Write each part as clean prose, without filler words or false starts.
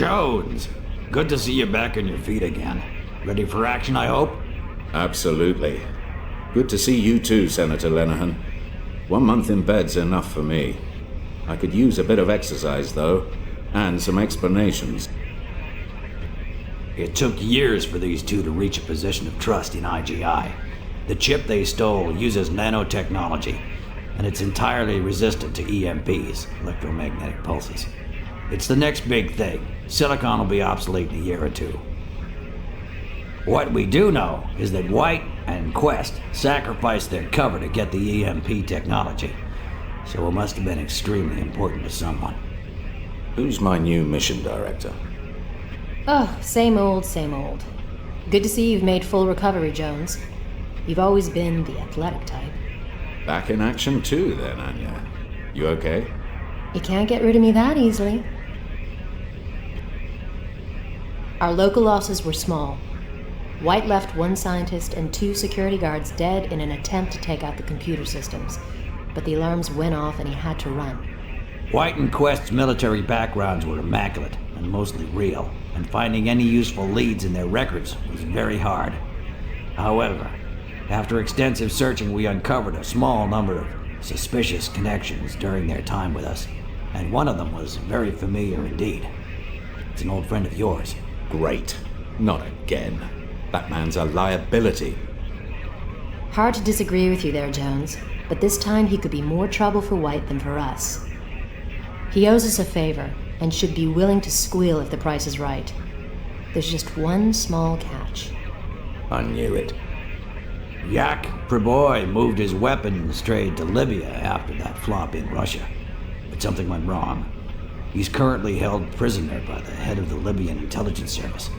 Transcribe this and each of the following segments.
Jones, good to see you back on your feet again. Ready for action, I hope? Absolutely. Good to see you too, Senator Lenehan. 1 month in bed's enough for me. I could use a bit of exercise, though, and some explanations. It took years for these two to reach a position of trust in IGI. The chip they stole uses nanotechnology, and it's entirely resistant to EMPs, electromagnetic pulses. It's the next big thing. Silicon will be obsolete in a year or two. What we do know is that White and Quest sacrificed their cover to get the EMP technology, so it must have been extremely important to someone. Who's my new mission director? Oh, same old, same old. Good to see you've made full recovery, Jones. You've always been the athletic type. Back in action too, then, Anya. You okay? You can't get rid of me that easily. Our local losses were small. White left 1 scientist and 2 security guards dead in an attempt to take out the computer systems, but the alarms went off and he had to run. White and Quest's military backgrounds were immaculate and mostly real, and finding any useful leads in their records was very hard. However, after extensive searching, we uncovered a small number of suspicious connections during their time with us, and one of them was very familiar indeed. It's an old friend of yours. Great. Not again. That man's a liability. Hard to disagree with you there, Jones, but this time he could be more trouble for White than for us. He owes us a favor, and should be willing to squeal if the price is right. There's just one small catch. I knew it. Yak Preboy moved his weapons trade to Libya after that flop in Russia, but something went wrong. He's currently held prisoner by the head of the Libyan intelligence service.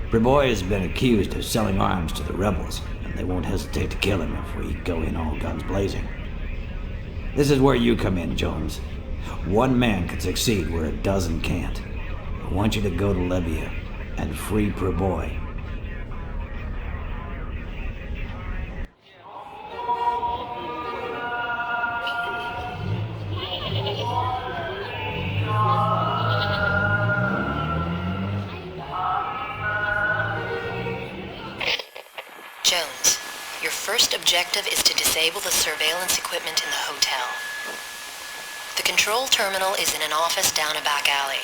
Preboy has been accused of selling arms to the rebels, and they won't hesitate to kill him if we go in all guns blazing. This is where you come in, Jones. 1 man can succeed where a dozen can't. I want you to go to Libya and free Preboy. Jones, your first objective is to disable the surveillance equipment in the hotel. The control terminal is in an office down a back alley.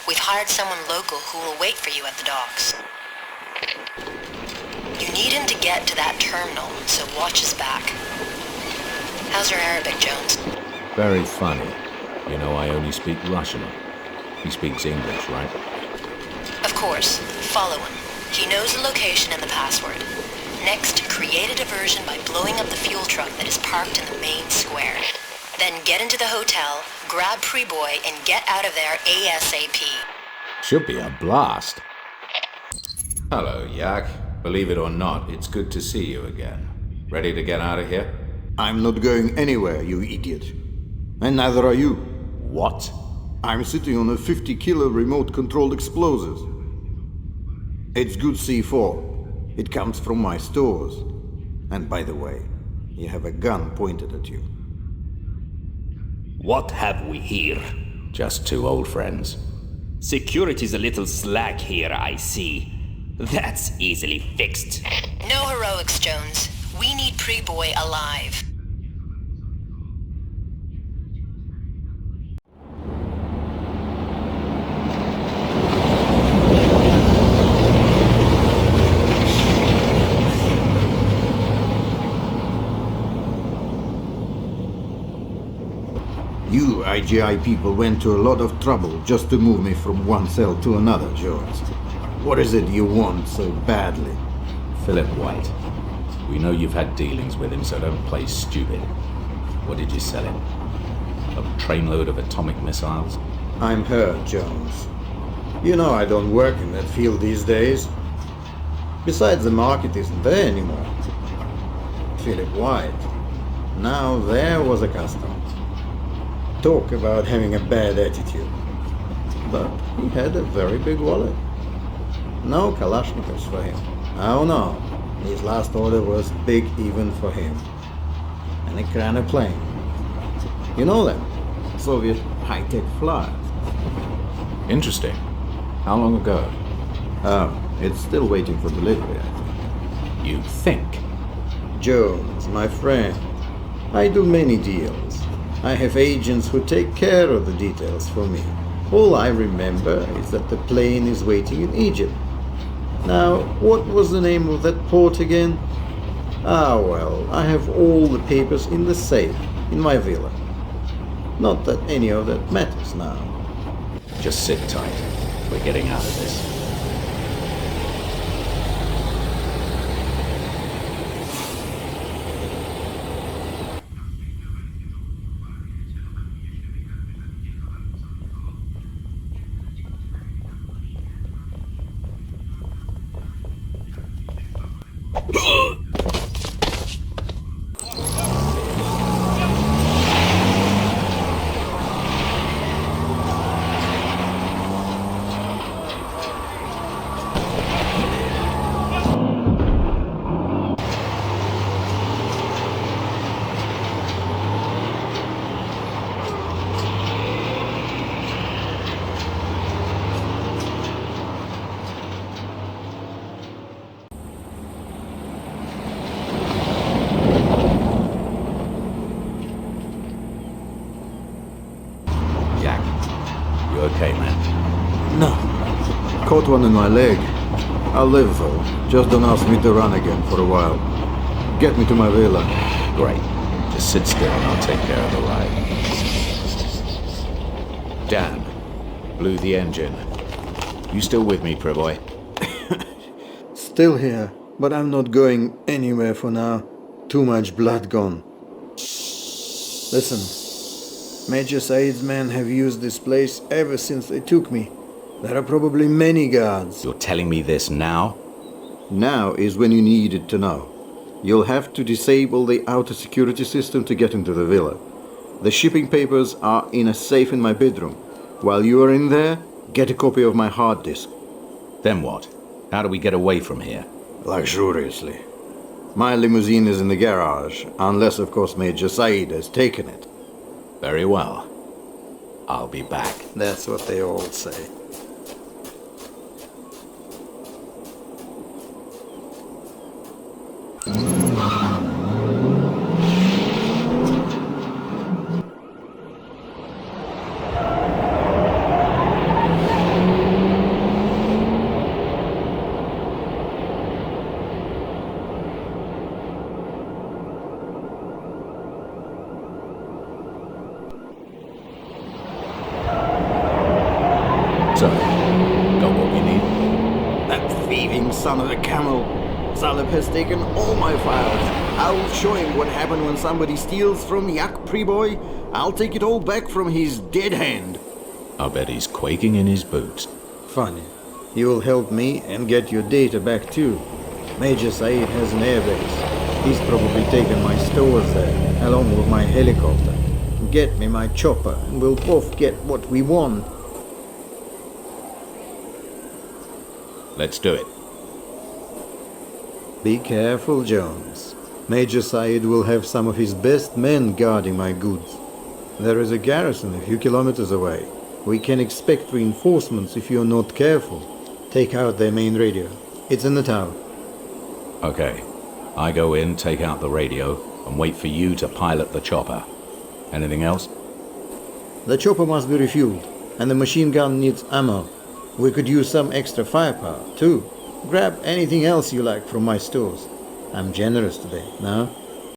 We've hired someone local who will wait for you at the docks. You need him to get to that terminal, so watch his back. How's your Arabic, Jones? Very funny. You know, I only speak Russian. He speaks English, right? Of course. Follow him. He knows the location and the password. Next, create a diversion by blowing up the fuel truck that is parked in the main square. Then get into the hotel, grab Preboy, and get out of there ASAP. Should be a blast. Hello, Yak. Believe it or not, it's good to see you again. Ready to get out of here? I'm not going anywhere, you idiot. And neither are you. What? I'm sitting on a 50-kilo remote-controlled explosives. It's good C4. It comes from my stores. And by the way, you have a gun pointed at you. What have we here? Just 2 old friends. Security's a little slack here, I see. That's easily fixed. No heroics, Jones. We need Preboy alive. You IGI people went to a lot of trouble just to move me from one cell to another, Jones. What is it you want so badly? Philip White. We know you've had dealings with him, so don't play stupid. What did you sell him? A trainload of atomic missiles? I'm hurt, Jones. You know I don't work in that field these days. Besides, the market isn't there anymore. Philip White. Now there was a customer. Talk about having a bad attitude. But he had a very big wallet. No Kalashnikovs for him. Oh no, his last order was big even for him. And a kind of plane. You know them? Soviet high-tech flyers. Interesting. How long ago? It's still waiting for delivery, I think. You think? Jones, my friend, I do many deals. I have agents who take care of the details for me. All I remember is that the plane is waiting in Egypt. Now, what was the name of that port again? Ah, well, I have all the papers in the safe in my villa. Not that any of that matters now. Just sit tight. We're getting out of this. Jack, you okay, man? No. Caught one in my leg. I'll live though. Just don't ask me to run again for a while. Get me to my villa. Great. Just sit still and I'll take care of the ride. Dan, blew the engine. You still with me, Preboy? Still here, but I'm not going anywhere for now. Too much blood gone. Listen, Major Said's men have used this place ever since they took me. There are probably many guards. You're telling me this now? Now is when you needed to know. You'll have to disable the outer security system to get into the villa. The shipping papers are in a safe in my bedroom. While you are in there, get a copy of my hard disk. Then what? How do we get away from here? Luxuriously. My limousine is in the garage, unless of course Major Said has taken it. Very well. I'll be back. That's what they all say. So, got what we need? That thieving son of a camel. Zalep has taken all my files. I'll show him what happened when somebody steals from Yak Preboy. I'll take it all back from his dead hand. I bet he's quaking in his boots. Funny. You will help me and get your data back too. Major Said has an airbase. He's probably taken my stores there, along with my helicopter. Get me my chopper, and we'll both get what we want. Let's do it. Be careful, Jones. Major Said will have some of his best men guarding my goods. There is a garrison a few kilometers away. We can expect reinforcements if you're not careful. Take out their main radio. It's in the tower. Okay. I go in, take out the radio, and wait for you to pilot the chopper. Anything else? The chopper must be refueled, and the machine gun needs ammo. We could use some extra firepower, too. Grab anything else you like from my stores. I'm generous today, no?